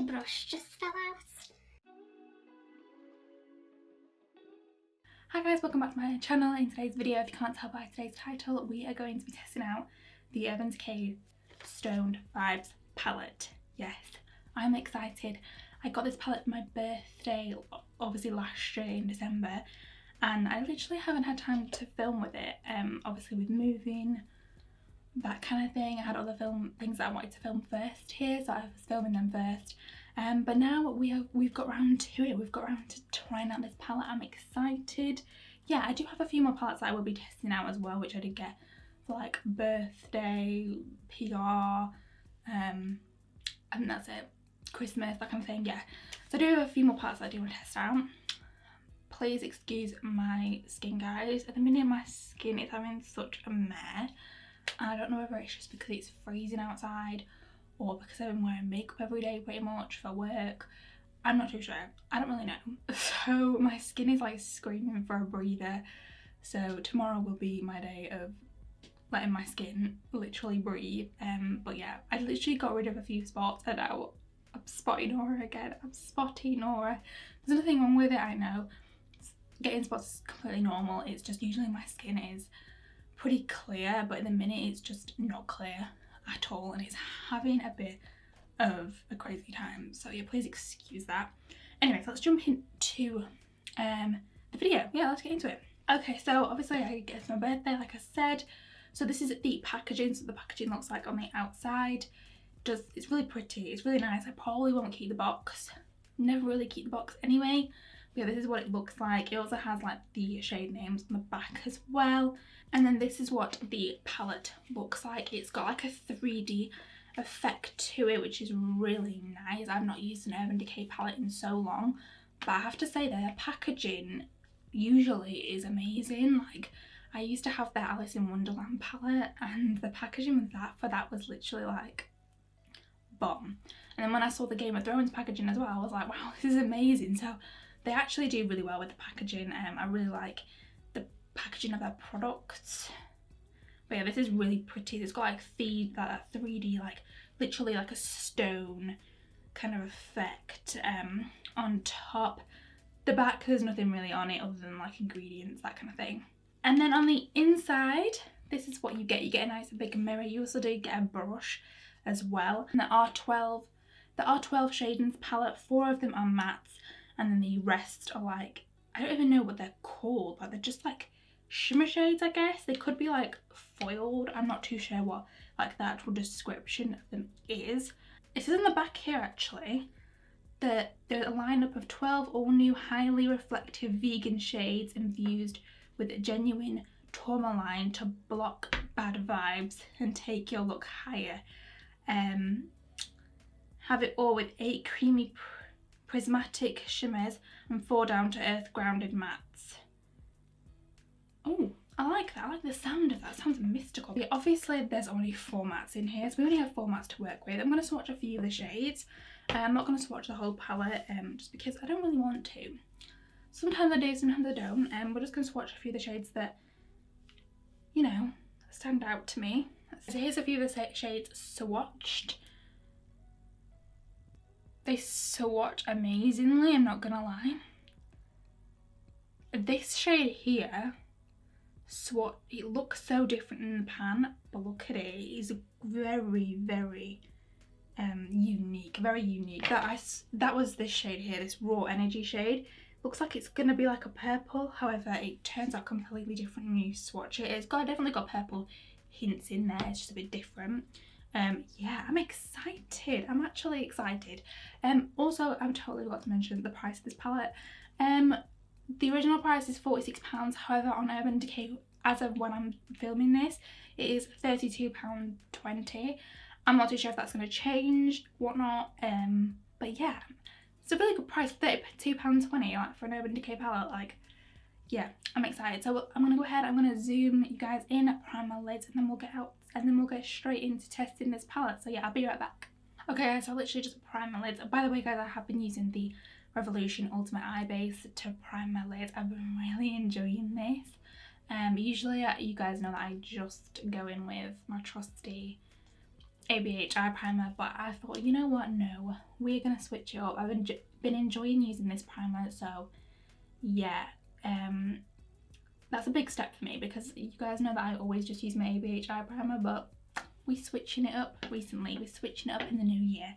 brush just fell out. Hi guys, welcome back to my channel. In today's video, if you can't tell by today's title, we are going to be testing out the Urban Decay Stoned Vibes palette. Yes, I'm excited. I got this palette for my birthday, obviously last year in December, and I literally haven't had time to film with it. Obviously with moving, that kind of thing. I had other things that I wanted to film first here, so I was filming them first. But now we've got round to it. We've got round to trying out this palette. I'm excited. Yeah, I do have a few more palettes that I will be testing out as well, which I did get for like birthday, PR, and that's it. Christmas, that kind of thing. Yeah. So I do have a few more palettes that I do want to test out. Please excuse my skin, guys. At the minute, my skin is having such a mare. And I don't know whether it's just because it's freezing outside or because I've been wearing makeup every day pretty much for work. I'm not too sure. I don't really know. So my skin is like screaming for a breather. So tomorrow will be my day of letting my skin literally breathe. But yeah, I literally got rid of a few spots and now I'm spotting Aura again. I'm spotting Aura. There's nothing wrong with it, I know. Getting spots is completely normal. It's just usually my skin is pretty clear, but at the minute it's just not clear at all and it's having a bit of a crazy time. So yeah, please excuse that. Anyways, let's jump into the video. Yeah, let's get into it. Okay, so obviously I guess my birthday, like I said. So this is the packaging. So the packaging looks like on the outside. It's really pretty, it's really nice. I probably won't keep the box. Never really keep the box anyway. But yeah, this is what it looks like. It also has like the shade names on the back as well. And then this is what the palette looks like. It's got like a 3D effect to it, which is really nice. I've not used an Urban Decay palette in so long, but I have to say their packaging usually is amazing. Like, I used to have their Alice in Wonderland palette and the packaging with that was literally like bomb. And then when I saw the Game of Thrones packaging as well, I was like, wow, this is amazing. So they actually do really well with the packaging. I really like the packaging of their products. But yeah, this is really pretty. It's got like 3D, like literally like a stone kind of effect on top. The back, there's nothing really on it other than like ingredients, that kind of thing. And then on the inside, this is what you get. You get a nice big mirror. You also do get a brush as well. And the R12 shadings palette, 4 of them are mattes, and then the rest are like, I don't even know what they're called, but they're just like shimmer shades, I guess. They could be like foiled. I'm not too sure what like the actual description of them is. It says on the back here actually that there's a lineup of 12 all new highly reflective vegan shades infused with genuine tourmaline to block bad vibes and take your look higher. Have it all with 8 creamy prismatic shimmers and 4 down to earth grounded mattes. Oh, I like that. I like the sound of that. It sounds mystical. Yeah, obviously there's only 4 mattes in here, so we only have 4 mattes to work with. I'm going to swatch a few of the shades. I'm not going to swatch the whole palette just because I don't really want to. Sometimes I do, sometimes I don't. We're just going to swatch a few of the shades that, you know, stand out to me. So here's a few of the shades swatched. They swatch amazingly, I'm not gonna lie. This shade here, it looks so different in the pan, but look at it, it's very, very unique, very unique. That was this shade here, this Raw Energy shade. Looks like it's gonna be like a purple, however it turns out completely different when you swatch it. It's definitely got purple hints in there, it's just a bit different. Yeah, I'm excited. I'm actually excited. Also, I totally forgot to mention the price of this palette. The original price is £46. However, on Urban Decay, as of when I'm filming this, it is £32.20. I'm not too sure if that's going to change, whatnot. But yeah, it's a really good price. £32.20 like for an Urban Decay palette. Like, yeah, I'm excited. So I'm gonna go ahead, I'm gonna zoom you guys in, prime my lids, and then we'll get straight into testing this palette. So yeah, I'll be right back. Okay, so I literally just prime my lids. By the way, guys, I have been using the Revolution Ultimate Eye Base to prime my lids. I've been really enjoying this. Usually you guys know that I just go in with my trusty ABH eye primer, but I thought, you know what, no, we're gonna switch it up. I've been enjoying using this primer, so yeah, that's a big step for me, because you guys know that I always just use my ABH eye primer, but we're switching it up recently. We're switching it up in the new year.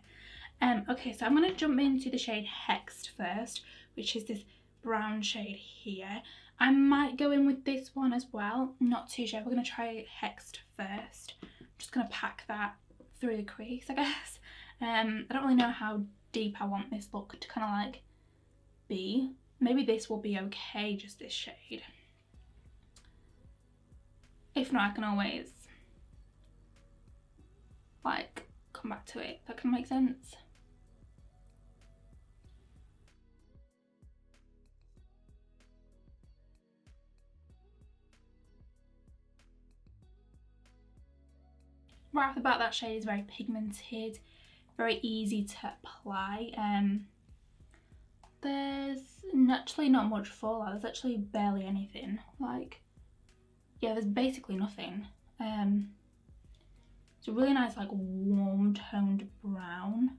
Okay, so I'm gonna jump into the shade Hexed first, which is this brown shade here. I might go in with this one as well, not too sure. We're gonna try Hexed first. I'm just gonna pack that through the crease, I guess. I don't really know how deep I want this look to kind of like be. Maybe this will be okay, just this shade. If not, I can always like come back to it. That can make sense. Right off the bat, that shade is very pigmented, very easy to apply. There's actually not much fallout. There's actually barely anything. Like, yeah, there's basically nothing. It's a really nice, like, warm toned brown.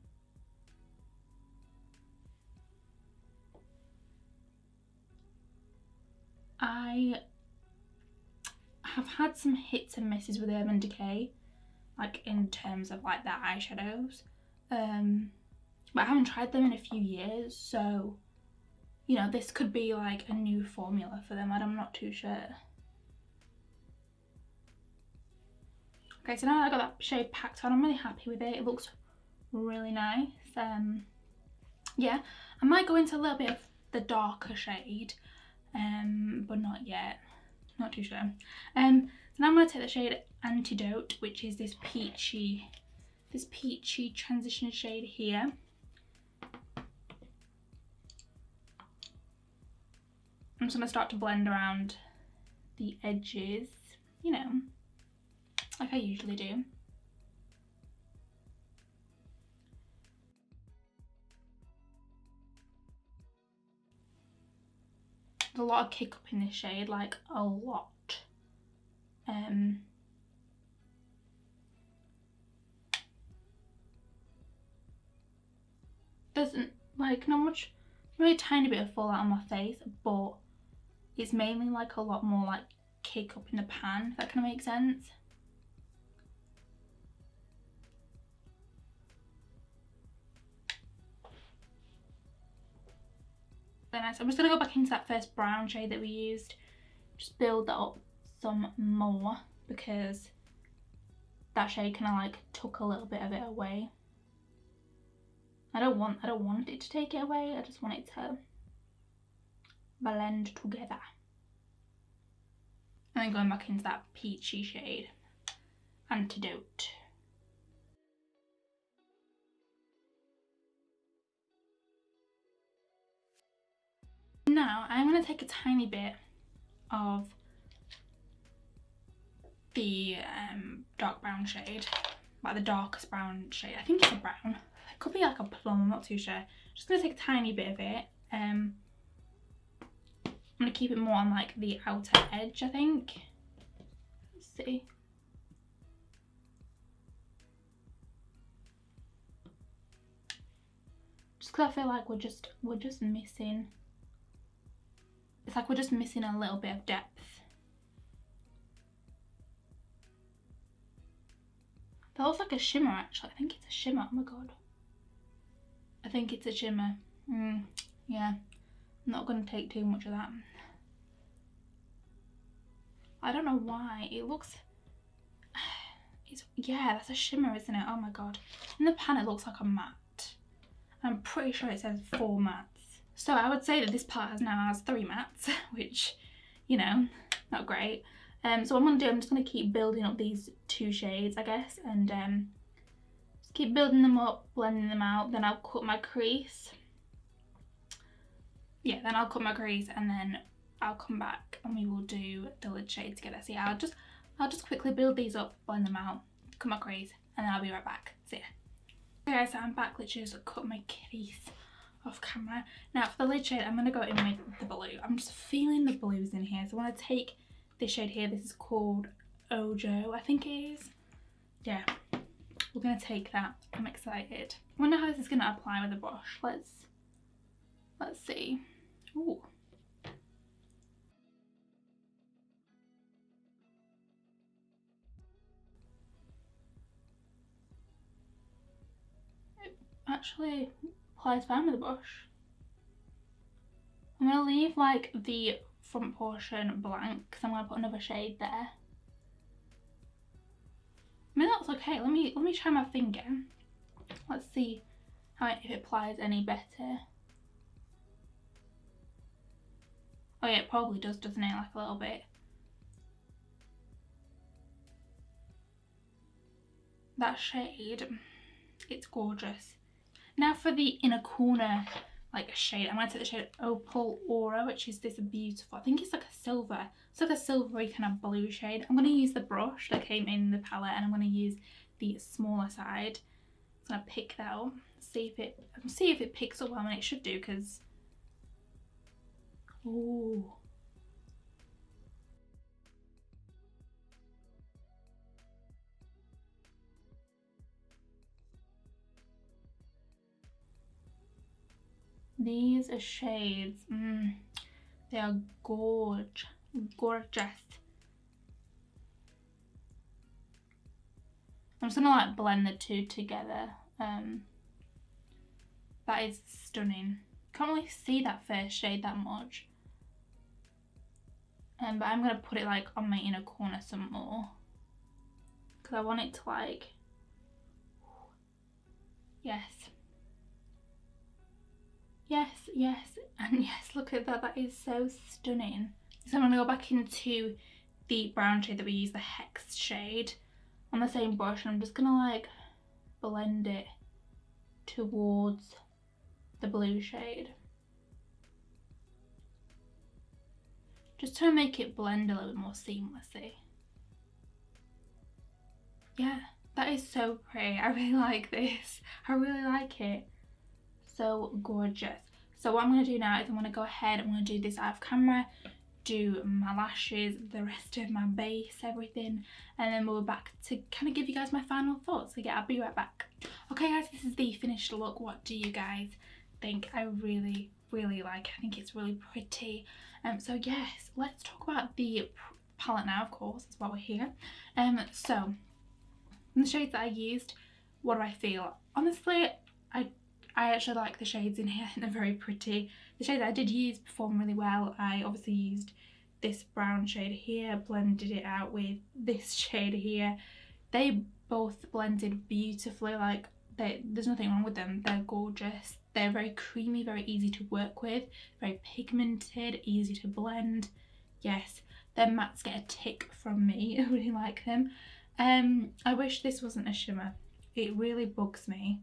I have had some hits and misses with Urban Decay, like in terms of like their eyeshadows, but I haven't tried them in a few years, so you know, this could be like a new formula for them, and I'm not too sure. Okay, so now I got that shade packed on, I'm really happy with it. It looks really nice. Yeah, I might go into a little bit of the darker shade, but not yet, not too sure. So now I'm going to take the shade Antidote, which is this peachy transition shade here. I'm just going to start to blend around the edges, you know, like I usually do. There's a lot of kick up in this shade, like a lot. Doesn't, like, not much, really tiny bit of fallout on my face, but it's mainly like a lot more like kick up in the pan, if that kind of makes sense. Very nice. I'm just gonna go back into that first brown shade that we used, just build that up some more, because that shade kind of like took a little bit of it away. I don't want it to take it away, I just want it to blend together. And then going back into that peachy shade, Antidote. Now I'm going to take a tiny bit of the dark brown shade, like the darkest brown shade. I think it's a brown. It could be like a plum, I'm not too sure. Just going to take a tiny bit of it. I'm going to keep it more on like the outer edge, I think. Let's see. Just because I feel like we're just missing. It's like we're just missing a little bit of depth. That looks like a shimmer actually. I think it's a shimmer, oh my god. I think it's a shimmer. Yeah, I'm not going to take too much of that. I don't know why. It looks... yeah, that's a shimmer, isn't it? Oh my god. In the pan it looks like a matte. I'm pretty sure it says 4 mattes. So I would say that this part now has 3 mattes, which, you know, not great. So what I'm going to do, I'm just going to keep building up these 2 shades, I guess, and just keep building them up, blending them out, then I'll cut my crease. Yeah, then I'll cut my crease and then I'll come back and we will do the lid shade together. So yeah, I'll just quickly build these up, blend them out, cut my crease, and then I'll be right back. So yeah. Okay, so I'm back, literally just cut my crease off camera. Now for the lid shade, I'm going to go in with the blue. I'm just feeling the blues in here. So I want to take this shade here. This is called Ojo, I think it is. Yeah, we're going to take that. I'm excited. I wonder how this is going to apply with a brush. Let's see. Ooh. It actually applies fine with a brush. I'm going to leave like the front portion blank because I'm going to put another shade there. I mean, that's okay. Let me try my finger. Let's see if it applies any better. Oh yeah, it probably does, doesn't it? Like a little bit. That shade, it's gorgeous. Now for the inner corner like shade, I'm going to take the shade Opal Aura, which is this beautiful, I think it's like a silver, it's like a silvery kind of blue shade. I'm going to use the brush that came in the palette and I'm going to use the smaller side. I'm going to pick that up, see if it picks up well, and it should do because, ooh. These are shades, they are gorgeous. I'm just gonna like blend the two together. That is stunning. Can't really see that first shade that much. But I'm gonna put it like on my inner corner some more. Because I want it to like, yes. Yes, and yes, look at that, that is so stunning. So I'm going to go back into the brown shade that we used, the Hexed shade, on the same brush, and I'm just going to like blend it towards the blue shade. Just to make it blend a little bit more seamlessly. Yeah, that is so pretty. I really like this. I really like it. So gorgeous. So what I'm going to do now is I'm going to go ahead, I'm going to do this out of camera, do my lashes, the rest of my base, everything, and then we'll be back to kind of give you guys my final thoughts. So yeah, I'll be right back. Okay guys, this is the finished look. What do you guys think? I really like it. I think it's really pretty. So yes, let's talk about the palette now, of course, that's why we're here. So the shades that I used, what do I feel? Honestly, I actually like the shades in here. I think they're very pretty. The shades that I did use perform really well. I obviously used this brown shade here, blended it out with this shade here. They both blended beautifully. Like, there's nothing wrong with them. They're gorgeous. They're very creamy, very easy to work with, very pigmented, easy to blend. Yes, their mattes get a tick from me. I really like them. I wish this wasn't a shimmer. It really bugs me.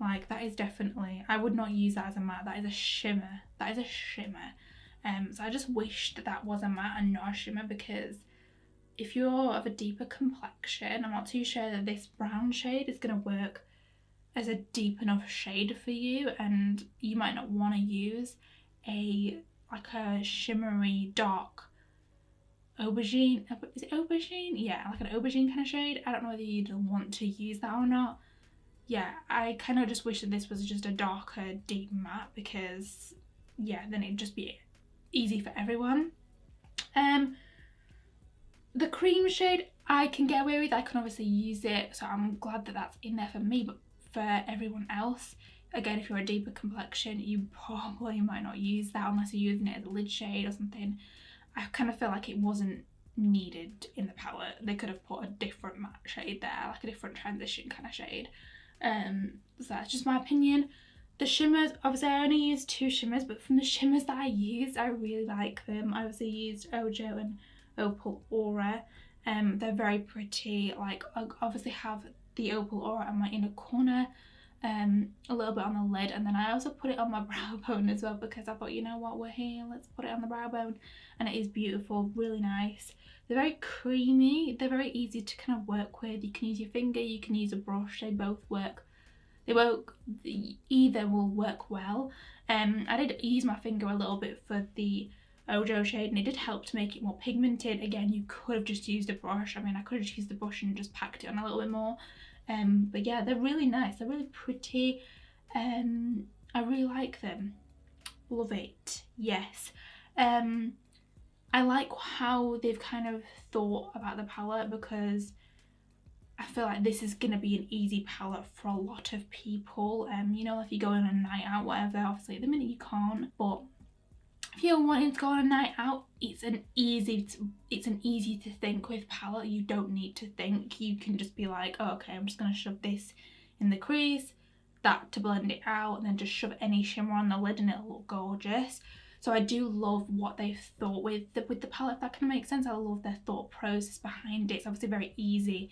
Like, that is definitely, I would not use that as a matte. That is a shimmer. That is a shimmer. So I just wish that that was a matte and not a shimmer, because if you're of a deeper complexion, I'm not too sure that this brown shade is going to work as a deep enough shade for you, and you might not want to use like a shimmery dark aubergine. Is it aubergine? Yeah, like an aubergine kind of shade. I don't know whether you'd want to use that or not. Yeah, I kind of just wish that this was just a darker, deep matte, because yeah, then it'd just be easy for everyone. The cream shade I can get away with. I can obviously use it, so I'm glad that that's in there for me, but for everyone else, again, if you're a deeper complexion, you probably might not use that unless you're using it as a lid shade or something. I kind of feel like it wasn't needed in the palette. They could have put a different matte shade there, like a different transition kind of shade. So that's just my opinion. The shimmers, obviously I only used 2 shimmers, but from the shimmers that I used, I really like them. I obviously used Ojo and Opal Aura. They're very pretty. Like, I obviously have the Opal Aura on my inner corner, a little bit on the lid, and then I also put it on my brow bone as well, because I thought, you know what, we're here, let's put it on the brow bone. And it is beautiful, really nice. They're very creamy, they're very easy to kind of work with. You can use your finger, you can use a brush, they both work. Either will work well. I did use my finger a little bit for the Ojo shade, and it did help to make it more pigmented. Again, you could have just used a brush. I mean, I could have just used the brush and just packed it on a little bit more. But yeah, they're really nice, they're really pretty. I really like them. Love it. Yes. I like how they've kind of thought about the palette, because I feel like this is going to be an easy palette for a lot of people. You know, if you go on a night out, whatever, obviously at the minute you can't, but if you're wanting to go on a night out, it's an easy to think with palette. You don't need to think. You can just be like, oh, okay, I'm just going to shove this in the crease, that to blend it out, and then just shove any shimmer on the lid and it'll look gorgeous. So I do love what they've thought with the palette, if that can make sense. I love their thought process behind it. It's obviously very easy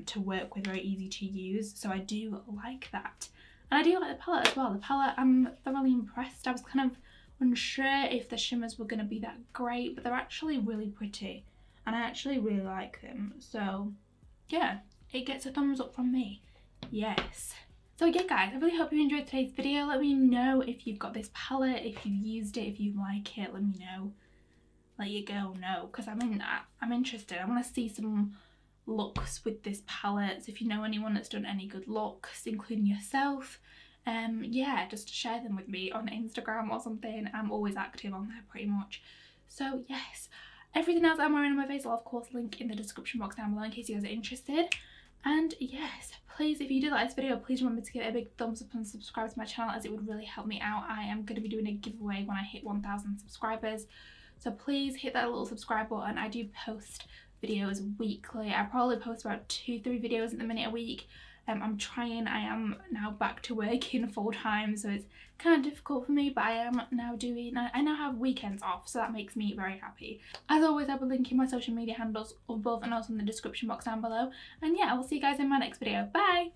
to work with, very easy to use. So I do like that. And I do like the palette as well. The palette, I'm thoroughly impressed. I was kind of unsure if the shimmers were going to be that great, but they're actually really pretty. And I actually really like them. So yeah, it gets a thumbs up from me. Yes. So yeah guys, I really hope you enjoyed today's video. Let me know if you've got this palette, if you've used it, if you like it. Let me know. Let your girl know, because I'm interested. I want to see some looks with this palette. So if you know anyone that's done any good looks, including yourself, yeah, just share them with me on Instagram or something. I'm always active on there pretty much. So yes, everything else I'm wearing on my face I'll of course link in the description box down below in case you guys are interested. And yes, please, if you did like this video, please remember to give it a big thumbs up and subscribe to my channel, as it would really help me out. I am going to be doing a giveaway when I hit 1,000 subscribers. So please hit that little subscribe button. I do post videos weekly. I probably post about 2-3 videos at the minute a week. I'm trying. I am now back to working full time, so it's kind of difficult for me, but I am now doing, I now have weekends off, so that makes me very happy. As always, I'll be linking my social media handles above and also in the description box down below. And yeah, I will see you guys in my next video. Bye!